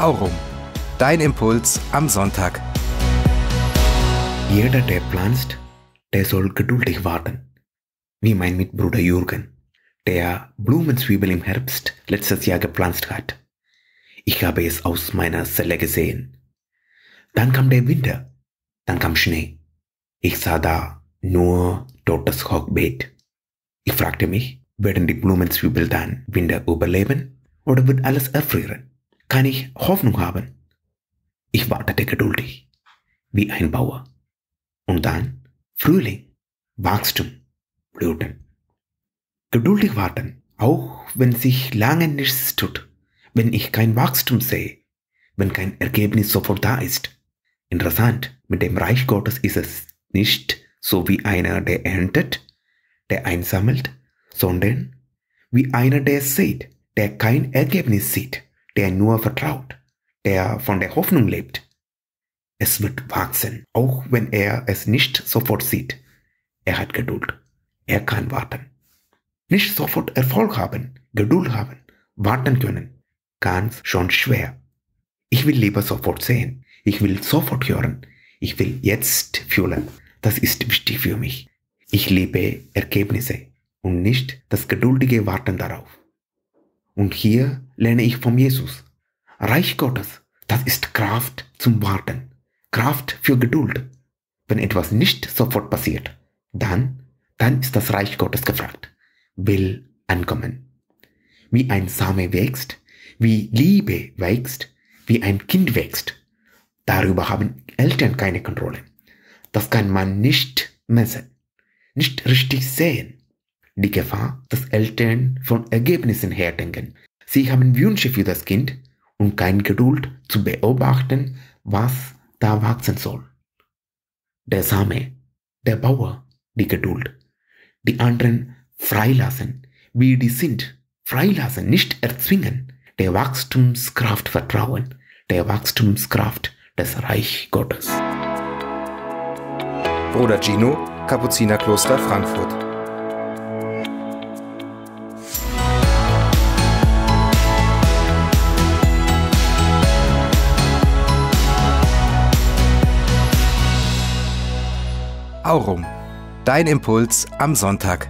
Aurum. Dein Impuls am Sonntag. Jeder, der pflanzt, der soll geduldig warten. Wie mein Mitbruder Jürgen, der Blumenzwiebel im Herbst letztes Jahr gepflanzt hat. Ich habe es aus meiner Zelle gesehen. Dann kam der Winter, dann kam Schnee. Ich sah da nur totes Hochbeet. Ich fragte mich, werden die Blumenzwiebel dann Winter überleben oder wird alles erfrieren? Kann ich Hoffnung haben? Ich wartete geduldig, wie ein Bauer. Und dann Frühling, Wachstum, Blüten. Geduldig warten, auch wenn sich lange nichts tut, wenn ich kein Wachstum sehe, wenn kein Ergebnis sofort da ist. Interessant, mit dem Reich Gottes ist es nicht so wie einer, der erntet, der einsammelt, sondern wie einer, der sieht, der kein Ergebnis sieht, der nur vertraut, der von der Hoffnung lebt. Es wird wachsen, auch wenn er es nicht sofort sieht. Er hat Geduld. Er kann warten. Nicht sofort Erfolg haben, Geduld haben, warten können. Ganz schon schwer. Ich will lieber sofort sehen. Ich will sofort hören. Ich will jetzt fühlen. Das ist wichtig für mich. Ich liebe Ergebnisse und nicht das geduldige Warten darauf. Und hier lerne ich von Jesus. Reich Gottes, das ist Kraft zum Warten. Kraft für Geduld. Wenn etwas nicht sofort passiert, dann ist das Reich Gottes gefragt. Will ankommen. Wie ein Same wächst, wie Liebe wächst, wie ein Kind wächst. Darüber haben Eltern keine Kontrolle. Das kann man nicht messen, nicht richtig sehen. Die Gefahr, dass Eltern von Ergebnissen her denken. Sie haben Wünsche für das Kind und keine Geduld zu beobachten, was da wachsen soll. Der Same, der Bauer, die Geduld. Die anderen freilassen, wie die sind. Freilassen, nicht erzwingen. Der Wachstumskraft vertrauen. Der Wachstumskraft des Reich Gottes. Bruder Gino, Kapuzinerkloster Frankfurt. Aurum. Dein Impuls am Sonntag.